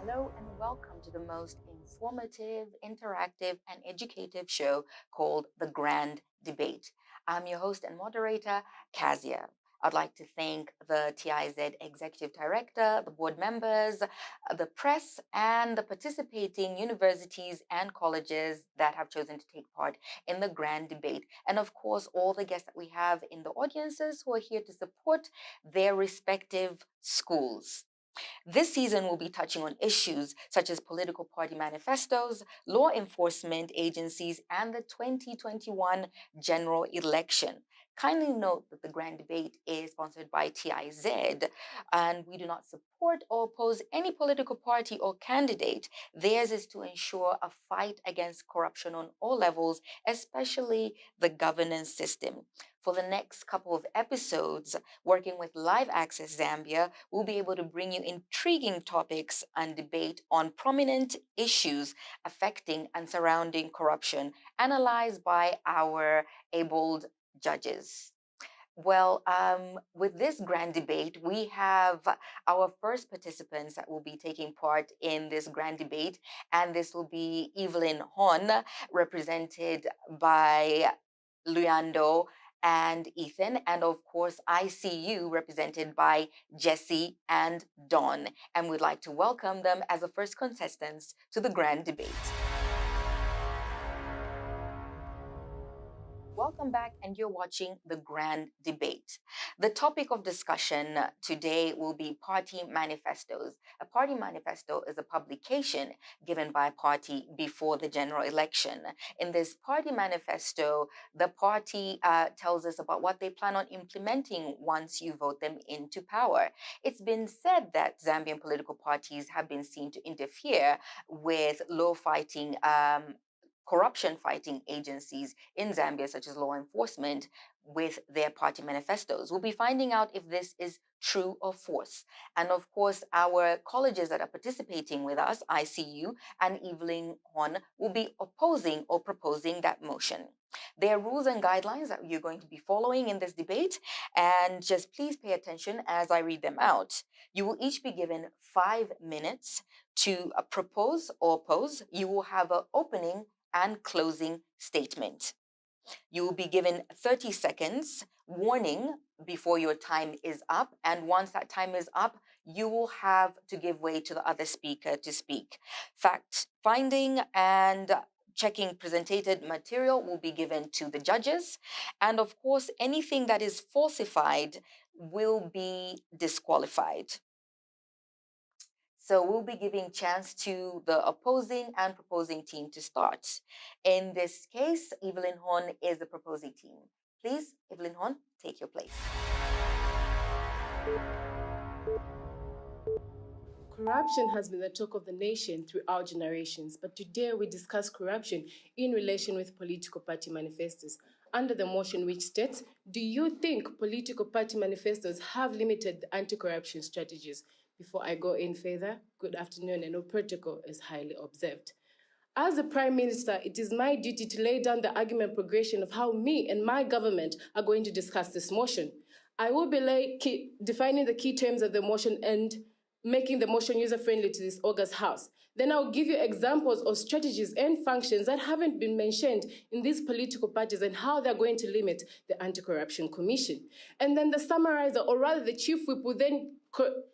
Hello and welcome to the most informative, interactive, and educative show called The Grand Debate. I'm your host and moderator, Kazia. I'd like to thank the TIZ Executive Director, the board members, the press, and the participating universities and colleges that have chosen to take part in the Grand Debate. And of course, all the guests that we have in the audiences who are here to support their respective schools. This season will be touching on issues such as political party manifestos, law enforcement agencies, and the 2021 general election. Kindly note that the Grand Debate is sponsored by TIZ, and we do not support or oppose any political party or candidate. Theirs is to ensure a fight against corruption on all levels, especially the governance system. For the next couple of episodes, working with Live Access Zambia, we'll be able to bring you intriguing topics and debate on prominent issues affecting and surrounding corruption, analyzed by our abled judges. Well, with this grand debate, we have our first participants that will be taking part in this grand debate, and this will be Evelyn Hon, represented by Luyando and Ethan, and of course, ICU, represented by Jesse and Dawn. And we'd like to welcome them as the first contestants to the grand debate. Welcome back, and you're watching the Grand Debate. The topic of discussion today will be party manifestos. A party manifesto is a publication given by a party before the general election. In this party manifesto, the party tells us about what they plan on implementing once you vote them into power. It's been said that Zambian political parties have been seen to interfere with corruption fighting agencies in Zambia, such as law enforcement, with their party manifestos. We'll be finding out if this is true or false. And of course, our colleges that are participating with us, ICU and Evelyn Hon, will be opposing or proposing that motion. There are rules and guidelines that you're going to be following in this debate, and just please pay attention as I read them out. You will each be given 5 minutes to propose or oppose. You will have an opening and closing statement. You will be given 30 seconds warning before your time is up. And once that time is up, you will have to give way to the other speaker to speak. Fact finding and checking presented material will be given to the judges. And of course, anything that is falsified will be disqualified. So we'll be giving chance to the opposing and proposing team to start. In this case, Evelyn Hon is the proposing team. Please, Evelyn Hon, take your place. Corruption has been the talk of the nation throughout generations, but today we discuss corruption in relation with political party manifestos. Under the motion which states, do you think political party manifestos have limited the anti-corruption strategies? Before I go in further, good afternoon, and no protocol is highly observed. As the Prime Minister, it is my duty to lay down the argument progression of how me and my government are going to discuss this motion. I will be defining the key terms of the motion and making the motion user-friendly to this August House. Then I'll give you examples of strategies and functions that haven't been mentioned in these political parties and how they're going to limit the Anti-Corruption Commission. And then the summarizer, or rather the chief whip, will then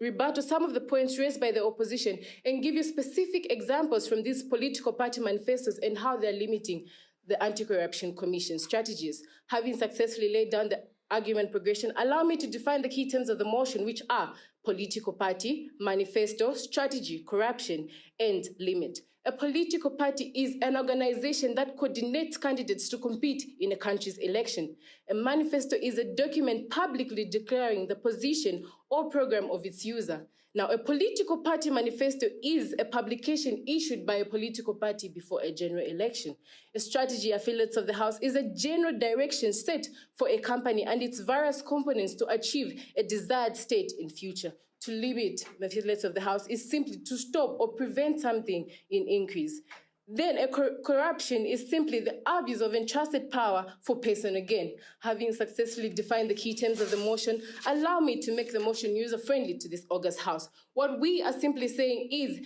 rebut to some of the points raised by the opposition and give you specific examples from these political party manifestos and how they're limiting the Anti-Corruption Commission strategies. Having successfully laid down the argument progression, allow me to define the key terms of the motion, which are political party, manifesto, strategy, corruption, and limit. A political party is an organization that coordinates candidates to compete in a country's election. A manifesto is a document publicly declaring the position or program of its user. Now, a political party manifesto is a publication issued by a political party before a general election. A strategy, affiliates of the House, is a general direction set for a company and its various components to achieve a desired state in future. To limit, affiliates of the House, is simply to stop or prevent something in increase. then corruption is simply the abuse of entrusted power for personal gain. Having successfully defined the key terms of the motion, allow me to make the motion user-friendly to this august House. What we are simply saying is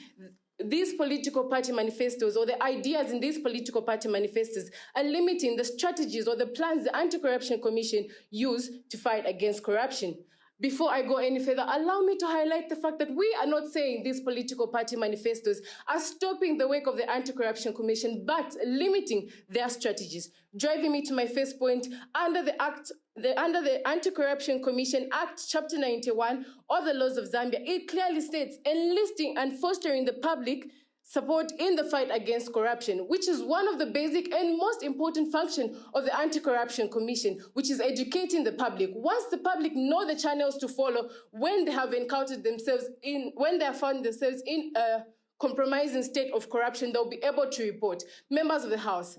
these political party manifestos or the ideas in these political party manifestos are limiting the strategies or the plans the Anti-Corruption Commission use to fight against corruption. Before I go any further, allow me to highlight the fact that we are not saying these political party manifestos are stopping the work of the Anti-Corruption Commission, but limiting their strategies. Driving me to my first point, under the Anti-Corruption Commission Act, Chapter 91, or the laws of Zambia, it clearly states enlisting and fostering the public support in the fight against corruption, which is one of the basic and most important functions of the Anti-Corruption Commission, which is educating the public. Once the public know the channels to follow when they have encountered themselves when they have found themselves in a compromising state of corruption, they'll be able to report. Members of the House,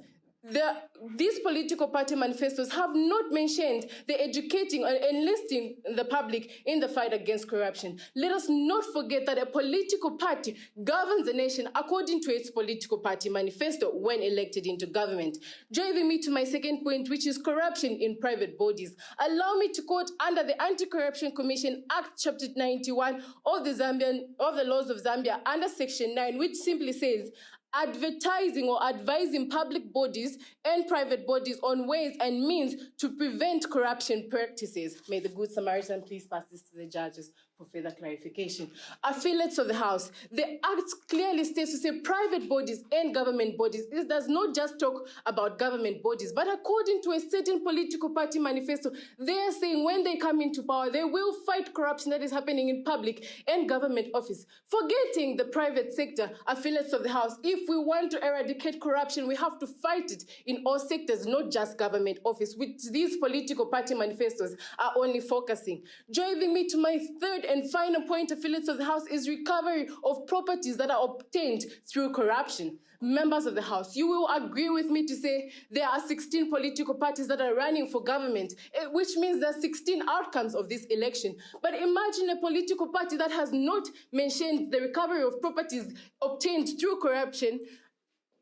these political party manifestos have not mentioned the educating or enlisting the public in the fight against corruption. Let us not forget that a political party governs the nation according to its political party manifesto when elected into government. Driving me to my second point, which is corruption in private bodies. Allow me to quote under the Anti-Corruption Commission Act, Chapter 91 of the laws of Zambia, under Section 9, which simply says, advertising or advising public bodies and private bodies on ways and means to prevent corruption practices. May the Good Samaritan please pass this to the judges for further clarification. Affiliates of the House, the Act clearly states to say private bodies and government bodies. It does not just talk about government bodies, but according to a certain political party manifesto, they are saying when they come into power, they will fight corruption that is happening in public and government office. Forgetting the private sector, affiliates of the House, if we want to eradicate corruption, we have to fight it in all sectors, not just government office, which these political party manifestos are only focusing. Driving me to my third and final point, affiliates of the House, is recovery of properties that are obtained through corruption. Members of the House, you will agree with me to say there are 16 political parties that are running for government, which means there are 16 outcomes of this election. But imagine a political party that has not mentioned the recovery of properties obtained through corruption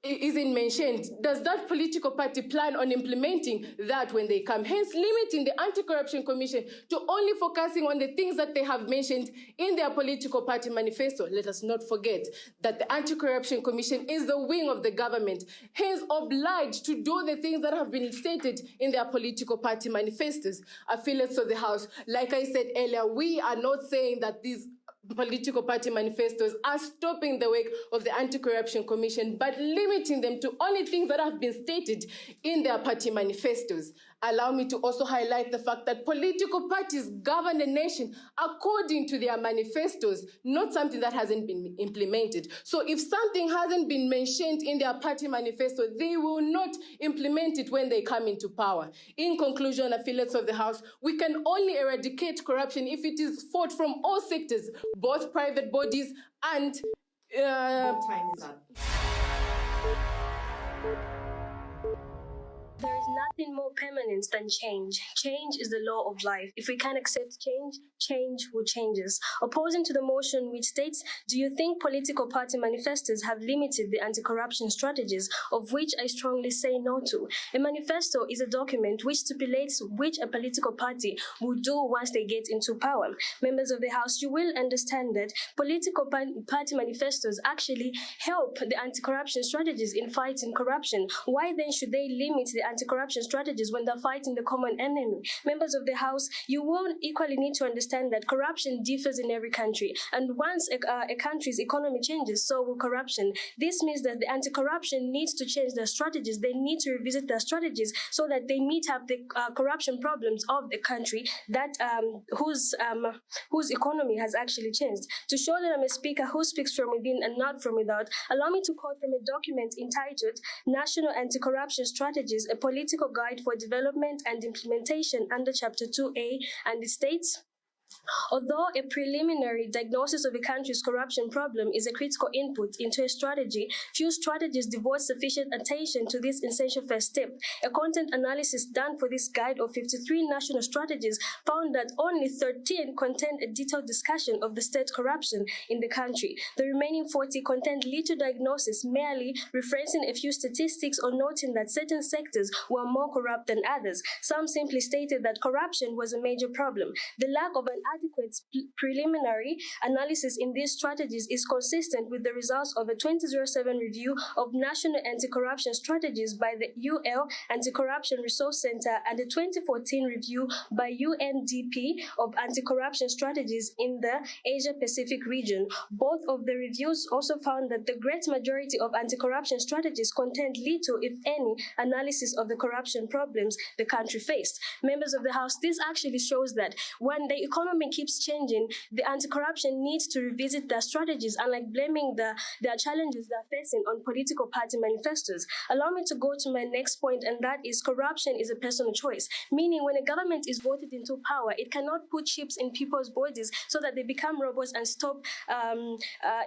isn't mentioned. Does that political party plan on implementing that when they come? Hence, limiting the Anti-Corruption Commission to only focusing on the things that they have mentioned in their political party manifesto. Let us not forget that the Anti-Corruption Commission is the wing of the government, hence obliged to do the things that have been stated in their political party manifestos. Affiliates of the House, like I said earlier, we are not saying that these political party manifestos are stopping the work of the Anti-Corruption Commission, but limiting them to only things that have been stated in their party manifestos. Allow me to also highlight the fact that political parties govern the nation according to their manifestos, not something that hasn't been implemented. So if something hasn't been mentioned in their party manifesto, they will not implement it when they come into power. In conclusion, affiliates of the House, we can only eradicate corruption if it is fought from all sectors, both private bodies and... Time is up. There is nothing more permanent than change. Change is the law of life. If we can't accept change, change will change us. Opposing to the motion which states, do you think political party manifestos have limited the anti-corruption strategies, of which I strongly say no to? A manifesto is a document which stipulates which a political party will do once they get into power. Members of the House, you will understand that political party manifestos actually help the anti-corruption strategies in fighting corruption. Why then should they limit the anti-corruption strategies when they're fighting the common enemy? Members of the House, you will equally need to understand that corruption differs in every country, and once a country's economy changes, so will corruption. This means that the anti-corruption needs to change their strategies. They need to revisit their strategies so that they meet up the corruption problems of the country that whose economy has actually changed. To show that I'm a speaker who speaks from within and not from without, allow me to quote from a document entitled National Anti-Corruption Strategies, a Political Guide for Development and Implementation under Chapter 2A, and it states, Although a preliminary diagnosis of a country's corruption problem is a critical input into a strategy, few strategies devote sufficient attention to this essential first step. A content analysis done for this guide of 53 national strategies found that only 13 contained a detailed discussion of the state corruption in the country. The remaining 40 contained little diagnosis, merely referencing a few statistics or noting that certain sectors were more corrupt than others. Some simply stated that corruption was a major problem. The lack of an adequate preliminary analysis in these strategies is consistent with the results of a 2007 review of national anti-corruption strategies by the UL Anti-Corruption Resource Center and a 2014 review by UNDP of anti-corruption strategies in the Asia-Pacific region. Both of the reviews also found that the great majority of anti-corruption strategies contained little, if any, analysis of the corruption problems the country faced. Members of the House, this actually shows that when the economy keeps changing, the anti-corruption needs to revisit their strategies, unlike blaming their challenges they're facing on political party manifestos. Allow me to go to my next point, and that is corruption is a personal choice, meaning when a government is voted into power, it cannot put chips in people's bodies so that they become robots and stop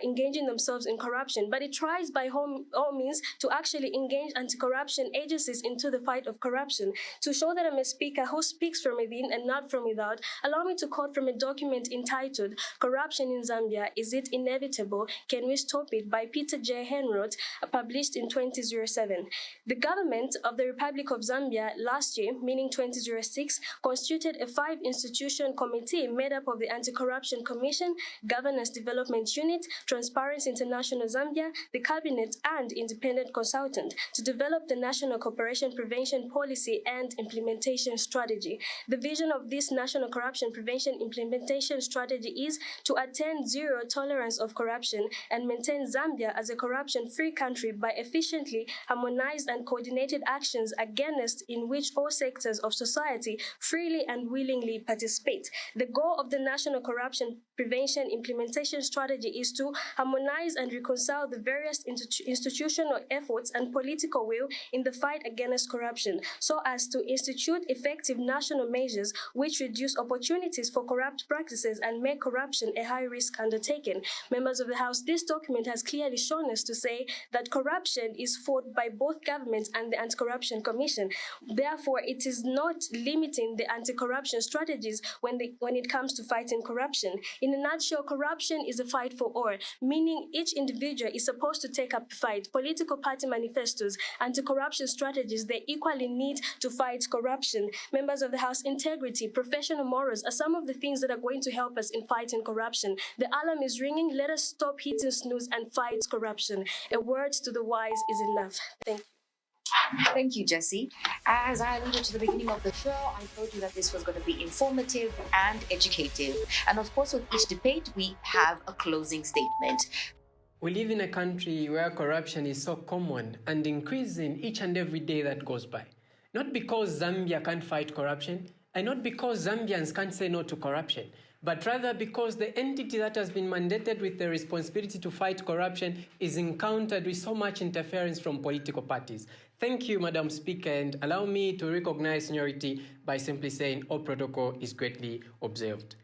engaging themselves in corruption. But it tries by all means to actually engage anti-corruption agencies into the fight of corruption. To show that I'm a speaker who speaks from within and not from without, allow me to quote from a document entitled Corruption in Zambia, Is It Inevitable? Can We Stop It? By Peter J. Henroth, published in 2007. The government of the Republic of Zambia last year, meaning 2006, constituted a 5-institution committee made up of the Anti-Corruption Commission, Governance Development Unit, Transparency International Zambia, the Cabinet, and independent consultant to develop the National Corruption Prevention Policy and Implementation Strategy. The vision of this National Corruption Prevention Implementation Strategy is to attain zero tolerance of corruption and maintain Zambia as a corruption-free country by efficiently harmonized and coordinated actions against in which all sectors of society freely and willingly participate. The goal of the National Corruption Prevention Implementation Strategy is to harmonize and reconcile the various institutional efforts and political will in the fight against corruption, so as to institute effective national measures which reduce opportunities for corrupt practices and make corruption a high-risk undertaking. Members of the House, this document has clearly shown us to say that corruption is fought by both governments and the Anti-Corruption Commission. Therefore, it is not limiting the anti-corruption strategies when it comes to fighting corruption. In a nutshell, corruption is a fight for all, meaning each individual is supposed to take up the fight. Political party manifestos, anti-corruption strategies, they equally need to fight corruption. Members of the House, integrity, professional morals are some of the things that are going to help us in fighting corruption. The alarm is ringing. Let us stop hitting snooze and fight corruption. A word to the wise is enough. Thank you. Thank you, Jessie. As I alluded to the beginning of the show, I told you that this was going to be informative and educative. And of course, with each debate, we have a closing statement. We live in a country where corruption is so common and increasing each and every day that goes by. Not because Zambia can't fight corruption, and not because Zambians can't say no to corruption, but rather because the entity that has been mandated with the responsibility to fight corruption is encountered with so much interference from political parties. Thank you, Madam Speaker, and allow me to recognize seniority by simply saying all protocol is greatly observed.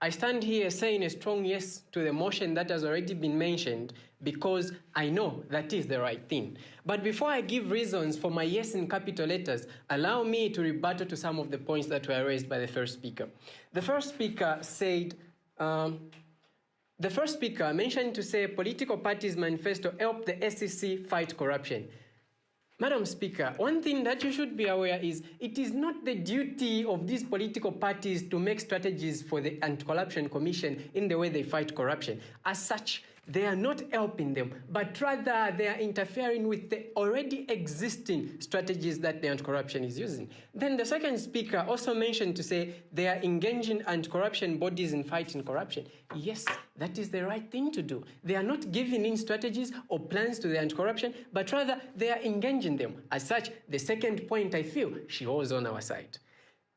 I stand here saying a strong yes to the motion that has already been mentioned because I know that is the right thing. But before I give reasons for my yes in capital letters, allow me to rebuttal to some of the points that were raised by the first speaker. The first speaker mentioned to say political parties manifesto help the SEC fight corruption. Madam Speaker, one thing that you should be aware is it is not the duty of these political parties to make strategies for the Anti-Corruption Commission in the way they fight corruption. As such, they are not helping them, but rather they are interfering with the already existing strategies that the anti-corruption is using. Then the second speaker also mentioned to say they are engaging anti-corruption bodies in fighting corruption. Yes, that is the right thing to do. They are not giving in strategies or plans to the anti-corruption, but rather they are engaging them. As such, the second point I feel she was on our side.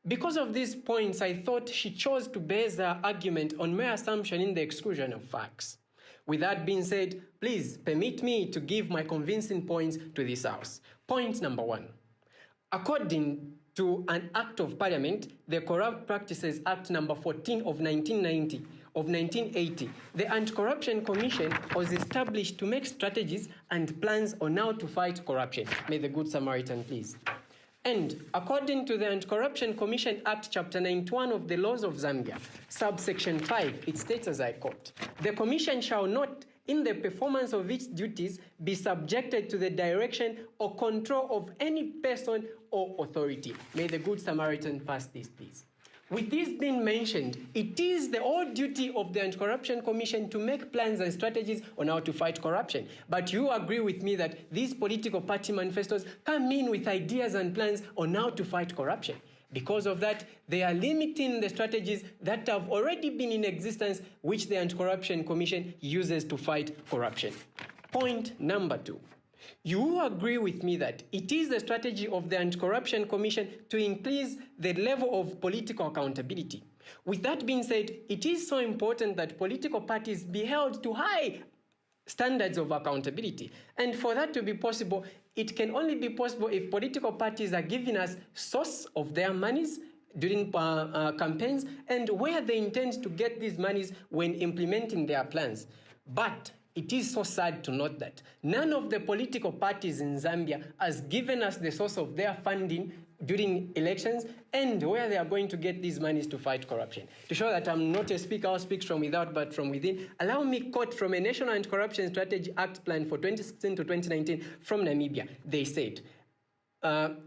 Because of these points, I thought she chose to base her argument on mere assumption in the exclusion of facts. With that being said, please permit me to give my convincing points to this House. Point number one. According to an act of parliament, the Corrupt Practices Act number 14 of 1980, the Anti-Corruption Commission was established to make strategies and plans on how to fight corruption. May the Good Samaritan please. And according to the Anti-Corruption Commission Act, Chapter 91 of the Laws of Zambia, subsection 5, it states as I quote, "The Commission shall not, in the performance of its duties, be subjected to the direction or control of any person or authority." May the Good Samaritan pass this, please. With this being mentioned, it is the whole duty of the Anti-Corruption Commission to make plans and strategies on how to fight corruption. But you agree with me that these political party manifestos come in with ideas and plans on how to fight corruption. Because of that, they are limiting the strategies that have already been in existence, which the Anti-Corruption Commission uses to fight corruption. Point number 2. You agree with me that it is the strategy of the Anti-Corruption Commission to increase the level of political accountability. With that being said, it is so important that political parties be held to high standards of accountability. And for that to be possible, it can only be possible if political parties are giving us source of their monies during campaigns and where they intend to get these monies when implementing their plans. But it is so sad to note that none of the political parties in Zambia has given us the source of their funding during elections and where they are going to get these monies to fight corruption. To show that I'm not a speaker who speaks from without but from within, allow me quote from a National Anti-Corruption Strategy Act plan for 2016 to 2019 from Namibia. They said,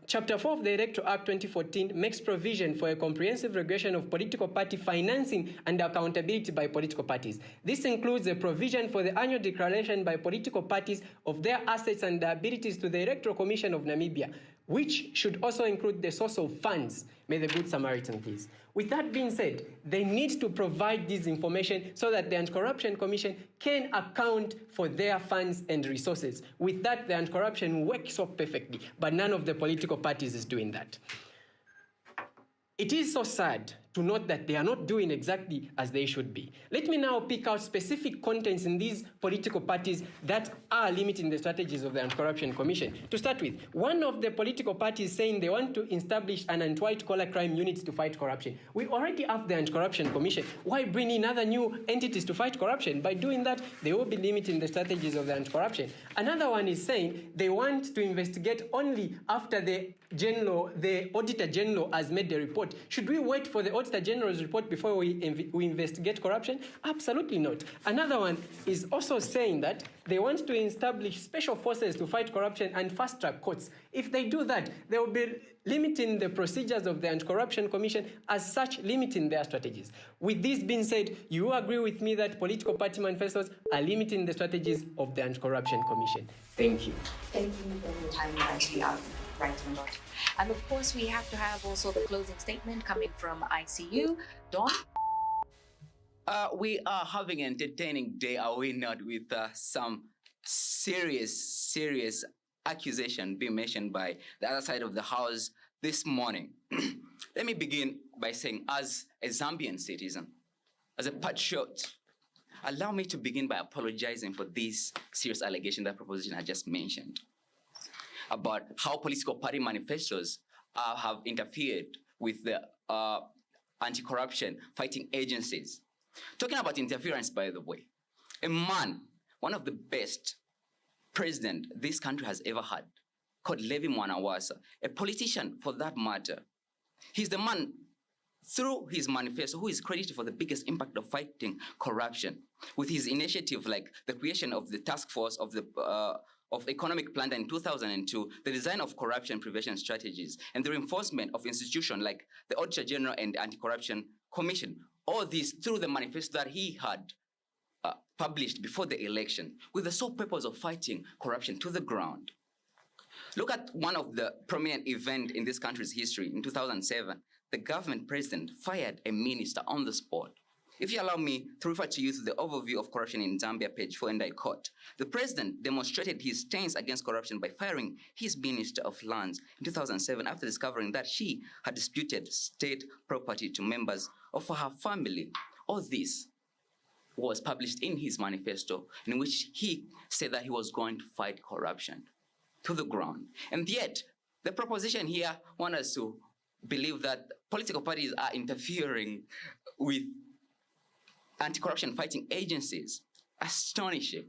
Chapter 4 of the Electoral Act 2014 makes provision for a comprehensive regulation of political party financing and accountability by political parties. This includes a provision for the annual declaration by political parties of their assets and liabilities to the Electoral Commission of Namibia, which should also include the source of funds. May the Good Samaritan please. With that being said, they need to provide this information so that the Anti-Corruption Commission can account for their funds and resources. With that, the anti-corruption works so perfectly, but none of the political parties is doing that. It is so sad to note that they are not doing exactly as they should be. Let me now pick out specific contents in these political parties that are limiting the strategies of the Anti-Corruption Commission. To start with, one of the political parties saying they want to establish an anti-white collar crime unit to fight corruption. We already have the Anti-Corruption Commission. Why bring in other new entities to fight corruption? By doing that, they will be limiting the strategies of the anti-corruption. Another one is saying they want to investigate only after the Auditor General has made the report. Should we wait for the Auditor General's report before we investigate corruption? Absolutely not. Another one is also saying that they want to establish special forces to fight corruption and fast-track courts. If they do that, they will be limiting the procedures of the Anti-Corruption Commission, as such limiting their strategies. With this being said, you agree with me that political party manifestos are limiting the strategies of the Anti-Corruption Commission. Thank you. Thank you for the time you actually have right on dot. And of course, we have to have also the closing statement coming from ICU. Don? We are having an entertaining day, are we not, with some serious accusation being mentioned by the other side of the house this morning. Let me begin by saying, as a Zambian citizen, as a patriot, allow me to begin by apologizing for this serious allegation that proposition I just mentioned about how political party manifestos have interfered with the anti-corruption fighting agencies. Talking about interference, by the way, a man, one of the best president this country has ever had, called Levi Mwanawasa, a politician for that matter. He's the man, through his manifesto, who is credited for the biggest impact of fighting corruption, with his initiative like the creation of the task force of the economic plan in 2002, the design of corruption prevention strategies, and the reinforcement of institutions like the Auditor General and Anti-Corruption Commission. All this through the manifesto that he had published before the election, with the sole purpose of fighting corruption to the ground. Look at one of the prominent events in this country's history. In 2007, the government president fired a minister on the spot. If you allow me to refer to you to the overview of corruption in Zambia, page 4, and I quote, the president demonstrated his stance against corruption by firing his minister of lands in 2007 after discovering that she had disputed state property to members of her family. All this was published in his manifesto, in which he said that he was going to fight corruption to the ground. And yet, the proposition here wants us to believe that political parties are interfering with anti-corruption fighting agencies. Astonishing.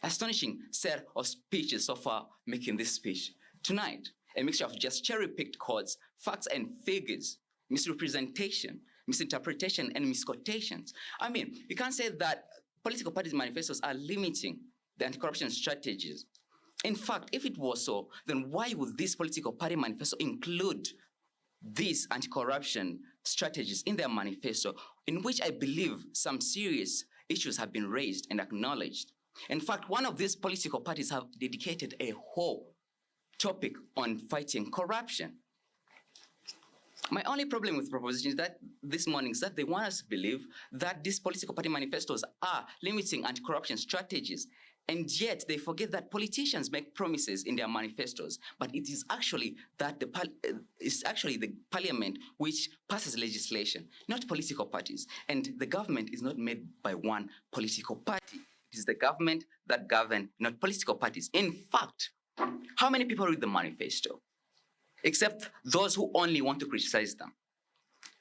Astonishing set of speeches so far making this speech. Tonight, a mixture of just cherry-picked quotes, facts and figures, misrepresentation, misinterpretation, and misquotations. I mean, you can't say that political parties' manifestos are limiting the anti-corruption strategies. In fact, if it was so, then why would this political party manifesto include these anti-corruption strategies in their manifesto, in which I believe some serious issues have been raised and acknowledged? In fact, one of these political parties have dedicated a whole topic on fighting corruption. My only problem with the proposition is that this morning is that they want us to believe that these political party manifestos are limiting anti-corruption strategies, and yet they forget that politicians make promises in their manifestos, but it is actually that the parliament which passes legislation, not political parties. And the government is not made by one political party. It is the government that governs, not political parties. In fact, how many people read the manifesto? Except those who only want to criticize them.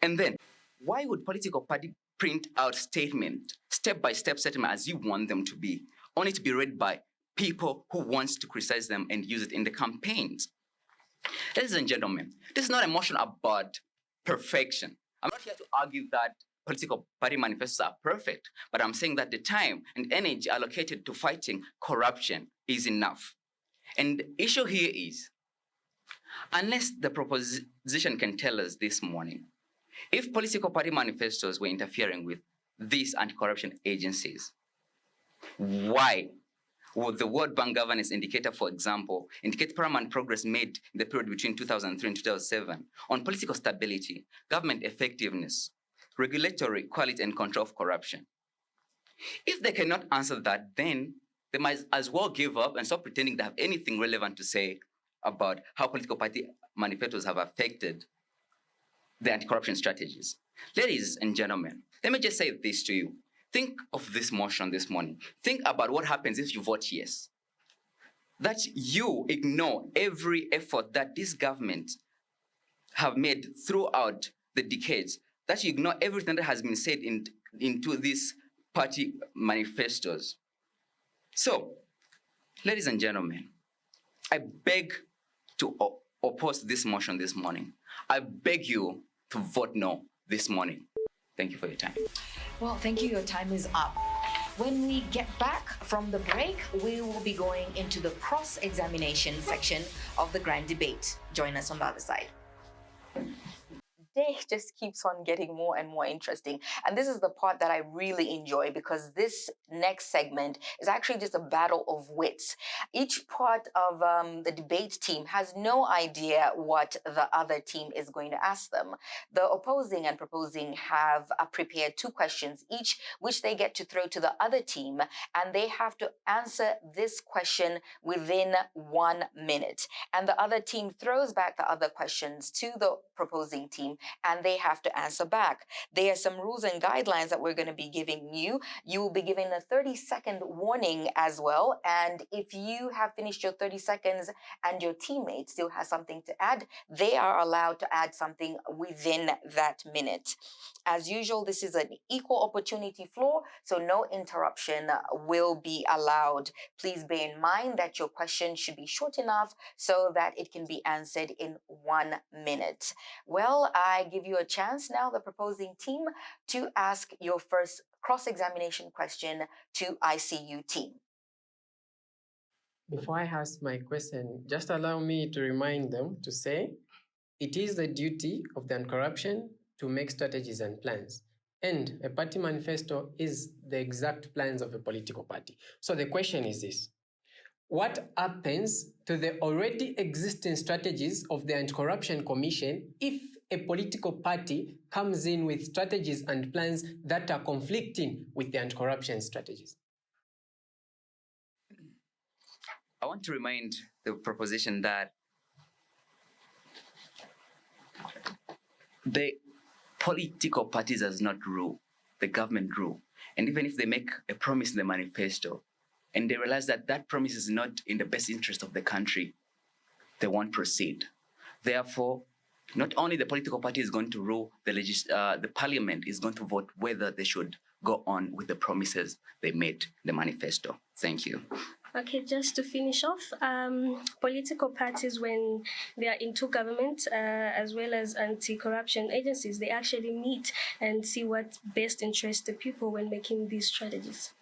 And then, why would political party print out statement, step-by-step statement as you want them to be, only to be read by people who wants to criticize them and use it in the campaigns? Ladies and gentlemen, this is not a motion about perfection. I'm not here to argue that political party manifestos are perfect, but I'm saying that the time and energy allocated to fighting corruption is enough. And the issue here is, unless the proposition can tell us this morning, if political party manifestos were interfering with these anti-corruption agencies, why would the World Bank Governance Indicator, for example, indicate paramount progress made in the period between 2003 and 2007 on political stability, government effectiveness, regulatory quality and control of corruption? If they cannot answer that, then they might as well give up and stop pretending they have anything relevant to say about how political party manifestos have affected the anti-corruption strategies. Ladies and gentlemen, let me just say this to you. Think of this motion this morning. Think about what happens if you vote yes. That you ignore every effort that this government have made throughout the decades. That you ignore everything that has been said into these party manifestos. So, ladies and gentlemen, I beg to oppose this motion this morning. I beg you to vote no this morning. Thank you for your time. Well, thank you. Your time is up. When we get back from the break, we will be going into the cross-examination section of the grand debate. Join us on the other side. Day just keeps on getting more and more interesting. And this is the part that I really enjoy, because this next segment is actually just a battle of wits. Each part of the debate team has no idea what the other team is going to ask them. The opposing and proposing have prepared two questions each, which they get to throw to the other team, and they have to answer this question within 1 minute. And the other team throws back the other questions to the proposing team, and they have to answer back. There are some rules and guidelines that we're going to be giving you. You will be given a 30-second warning as well. And if you have finished your 30 seconds and your teammate still has something to add, they are allowed to add something within that minute. As usual, this is an equal opportunity floor, so no interruption will be allowed. Please bear in mind that your question should be short enough so that it can be answered in 1 minute. Well, I give you a chance now, the proposing team, to ask your first cross-examination question to ICU team. Before I ask my question, just allow me to remind them to say, it is the duty of the anti-corruption to make strategies and plans. And a party manifesto is the exact plans of a political party. So the question is this: what happens to the already existing strategies of the Anti-Corruption Commission if a political party comes in with strategies and plans that are conflicting with the anti-corruption strategies? I want to remind the proposition that the political parties does not rule, the government rule. And even if they make a promise in the manifesto and they realize that that promise is not in the best interest of the country, they won't proceed. Therefore, Not only the political party is going to rule, the parliament is going to vote whether they should go on with the promises they made, the manifesto. Thank you. Okay, just to finish off, political parties, when they are into government, as well as anti-corruption agencies, they actually meet and see what best interests the people when making these strategies.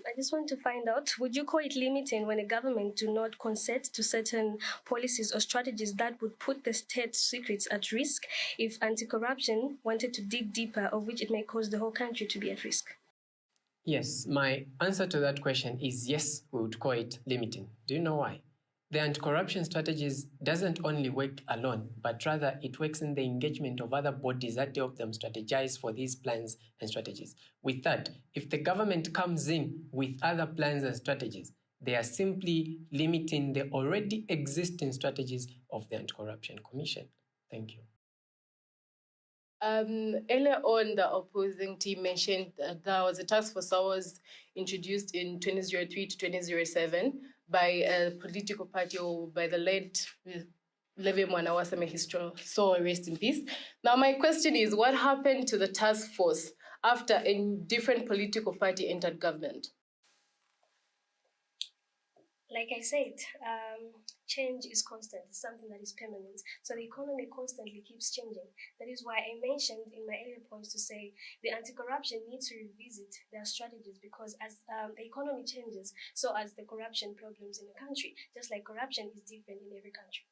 I just want to find out, would you call it limiting when a government do not consent to certain policies or strategies that would put the state secrets at risk if anti-corruption wanted to dig deeper, of which it may cause the whole country to be at risk? Yes, my answer to that question is yes, we would call it limiting. Do you know why? The anti-corruption strategies doesn't only work alone, but rather it works in the engagement of other bodies that help them strategize for these plans and strategies. With that, if the government comes in with other plans and strategies, they are simply limiting the already existing strategies of the Anti-Corruption Commission. Thank you. Earlier on, the opposing team mentioned that there was a task force that was introduced in 2003 to 2007 by a political party or by the late Levi Mwanawasa, may his soul rest in peace. Now, my question is, what happened to the task force after a different political party entered government? Like I said, change is constant. It's something that is permanent. So the economy constantly keeps changing. That is why I mentioned in my earlier points to say the anti-corruption needs to revisit their strategies, because as the economy changes, so as the corruption problems in the country, just like corruption is different in every country.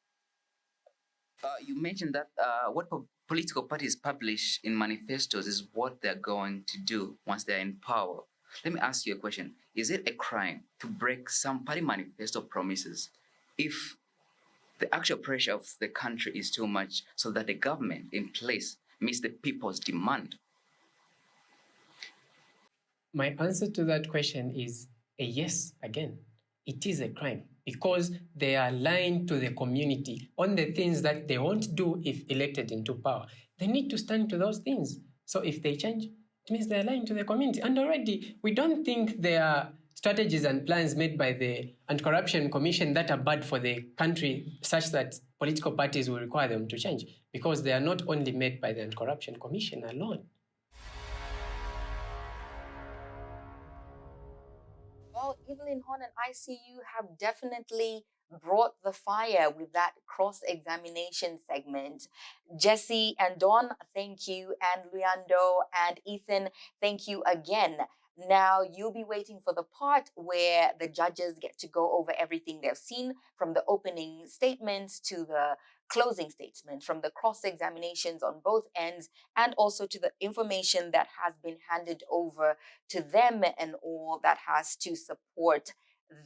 You mentioned that what political parties publish in manifestos is what they're going to do once they're in power. Let me ask you a question. Is it a crime to break some party manifesto promises if the actual pressure of the country is too much so that the government in place meets the people's demand? My answer to that question is a yes again. It is a crime because they are lying to the community on the things that they won't do if elected into power. They need to stand to those things. So if they change, it means they're lying to the community. And already, we don't think there are strategies and plans made by the Anti-Corruption Commission that are bad for the country such that political parties will require them to change, because they are not only made by the Anti-Corruption Commission alone. Well, Evelyn Horn and ICU have definitely brought the fire with that cross-examination segment. Jesse and Dawn, thank you. And Leandro and Ethan, thank you again. Now you'll be waiting for the part where the judges get to go over everything they've seen, from the opening statements to the closing statements, from the cross-examinations on both ends, and also to the information that has been handed over to them and all that has to support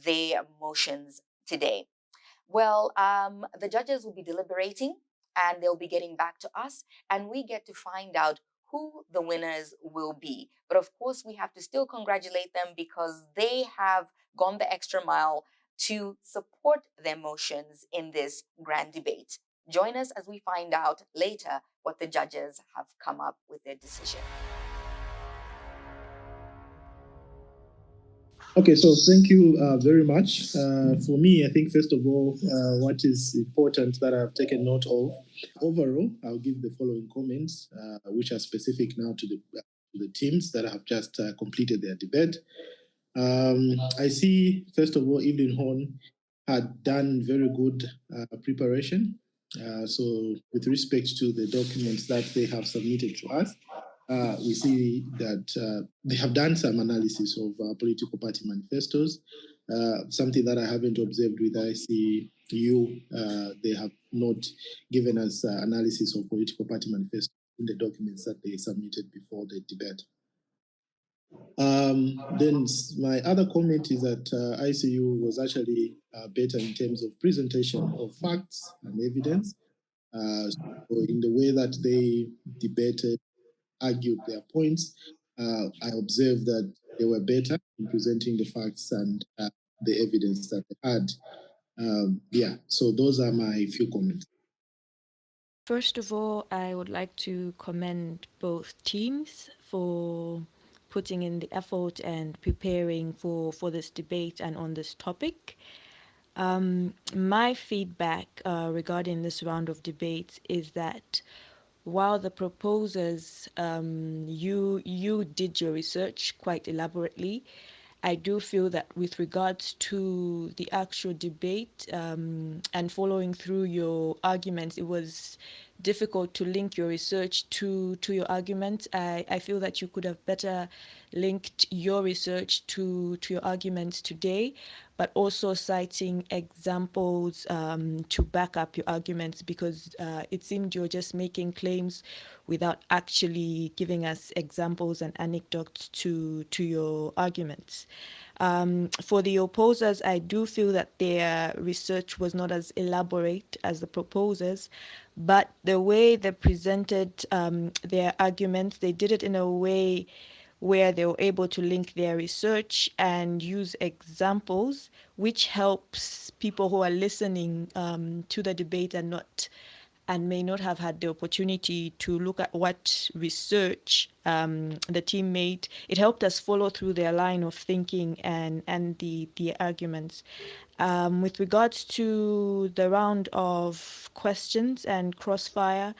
their motions today. Well, the judges will be deliberating and they'll be getting back to us, and we get to find out who the winners will be. But of course, we have to still congratulate them because they have gone the extra mile to support their motions in this grand debate. Join us as we find out later what the judges have come up with their decision. Okay, so thank you very much. For me, I think, first of all, what is important that I've taken note of, overall, I'll give the following comments, which are specific now to the teams that have just completed their debate. I see, first of all, Evelyn Horn had done very good preparation. So with respect to the documents that they have submitted to us, we see that they have done some analysis of political party manifestos, something that I haven't observed with ICU. They have not given us analysis of political party manifestos in the documents that they submitted before the debate. Then my other comment is that ICU was actually better in terms of presentation of facts and evidence. So in the way that they debated, argued their points, I observed that they were better in presenting the facts and the evidence that they had. So those are my few comments. First of all, I would like to commend both teams for putting in the effort and preparing for this debate and on this topic. My feedback regarding this round of debates is that while the proposers, you did your research quite elaborately, I do feel that with regards to the actual debate and following through your arguments, it was difficult to link your research to your arguments. I feel that you could have better linked your research to your arguments today, but also citing examples to back up your arguments, because it seemed you're just making claims without actually giving us examples and anecdotes to your arguments. For the opposers, I do feel that their research was not as elaborate as the proposers, but the way they presented their arguments, they did it in a way where they were able to link their research and use examples, which helps people who are listening to the debate and may not have had the opportunity to look at what research the team made. It helped us follow through their line of thinking and the arguments. With regards to the round of questions and crossfire,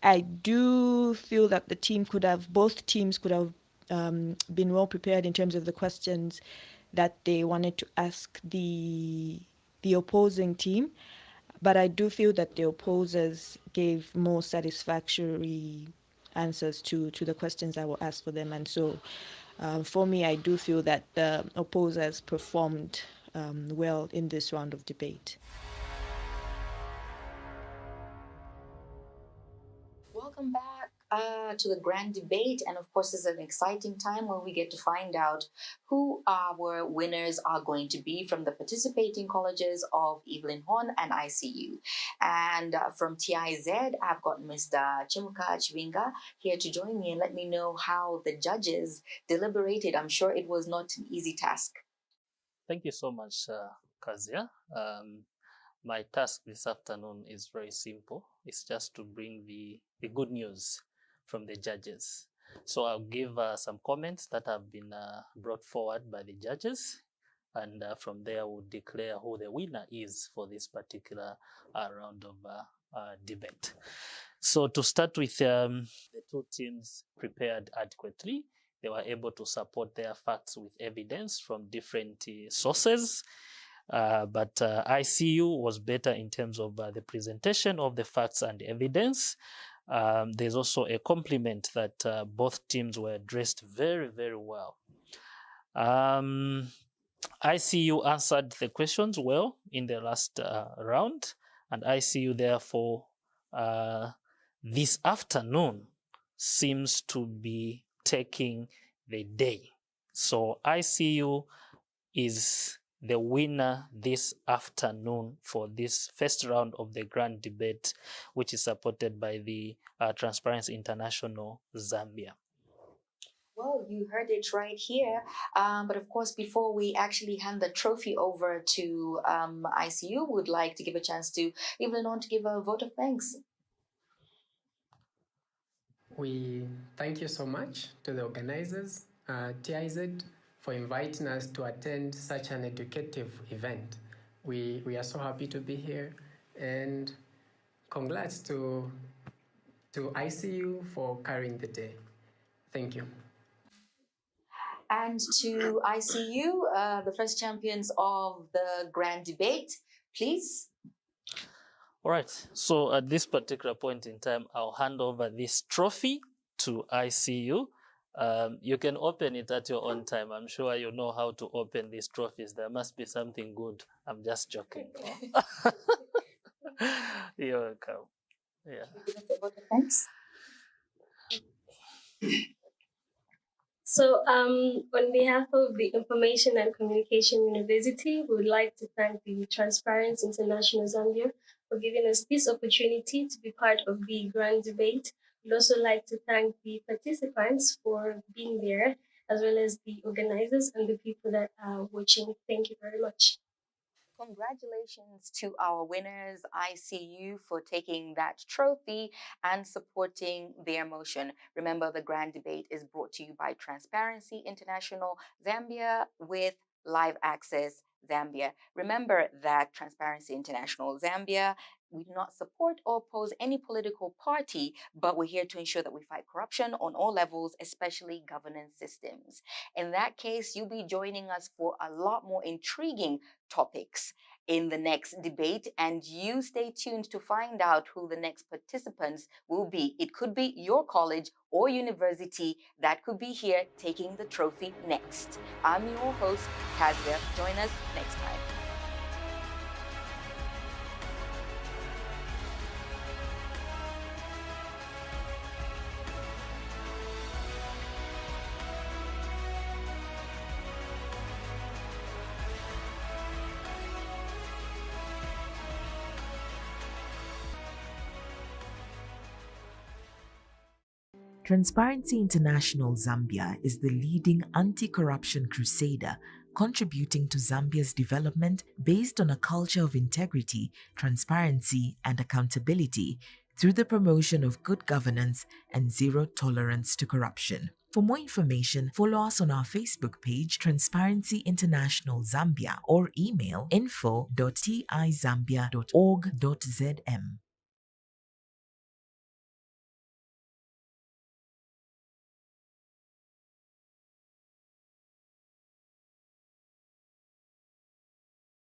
I do feel that both teams could have been well prepared in terms of the questions that they wanted to ask the opposing team, but I do feel that the opposers gave more satisfactory answers to the questions that were asked for them. And so for me, I do feel that the opposers performed well in this round of debate. Welcome back to the grand debate. And of course, it's an exciting time when we get to find out who our winners are going to be from the participating colleges of Evelyn Horn and ICU. And from TIZ, I've got Mr. Chimuka Chwinga here to join me and let me know how the judges deliberated. I'm sure it was not an easy task. Thank you so much, Kazia. My task this afternoon is very simple. It's just to bring the good news from the judges. So I'll give some comments that have been brought forward by the judges, and from there we'll declare who the winner is for this particular round of debate. So to start with, the two teams prepared adequately. They were able to support their facts with evidence from different sources. But ICU was better in terms of the presentation of the facts and evidence. There's also a compliment that both teams were dressed very, very well. ICU answered the questions well in the last round, and ICU therefore this afternoon seems to be taking the day. So ICU is the winner this afternoon for this first round of the grand debate, which is supported by the Transparency International Zambia. Well, you heard it right here. But of course, before we actually hand the trophy over to ICU, would like to give a chance to Evelyn on to give a vote of thanks. We thank you so much to the organizers, TIZ, for inviting us to attend such an educative event. We are so happy to be here, and congrats to ICU for carrying the day. Thank you. And to ICU, the first champions of the grand debate, please. All right, so at this particular point in time, I'll hand over this trophy to ICU. You can open it at your own time. I'm sure you know how to open these trophies. There must be something good. I'm just joking. You're welcome. Yeah. Thanks. So on behalf of the Information and Communication University, we would like to thank the Transparency International Zambia for giving us this opportunity to be part of the grand debate. We'd also like to thank the participants for being there, as well as the organizers and the people that are watching. Thank you very much. Congratulations to our winners, ICU, for taking that trophy and supporting their motion. Remember, the grand debate is brought to you by Transparency International Zambia with live access Zambia. Remember that Transparency International Zambia, we do not support or oppose any political party, but we're here to ensure that we fight corruption on all levels, especially governance systems. In that case, you'll be joining us for a lot more intriguing topics in the next debate, and you stay tuned to find out who the next participants will be. It could be your college or university that could be here taking the trophy next. I'm your host, Kazia. Join us next time. Transparency International Zambia is the leading anti-corruption crusader, contributing to Zambia's development based on a culture of integrity, transparency, and accountability through the promotion of good governance and zero tolerance to corruption. For more information, follow us on our Facebook page, Transparency International Zambia, or email info.tizambia.org.zm.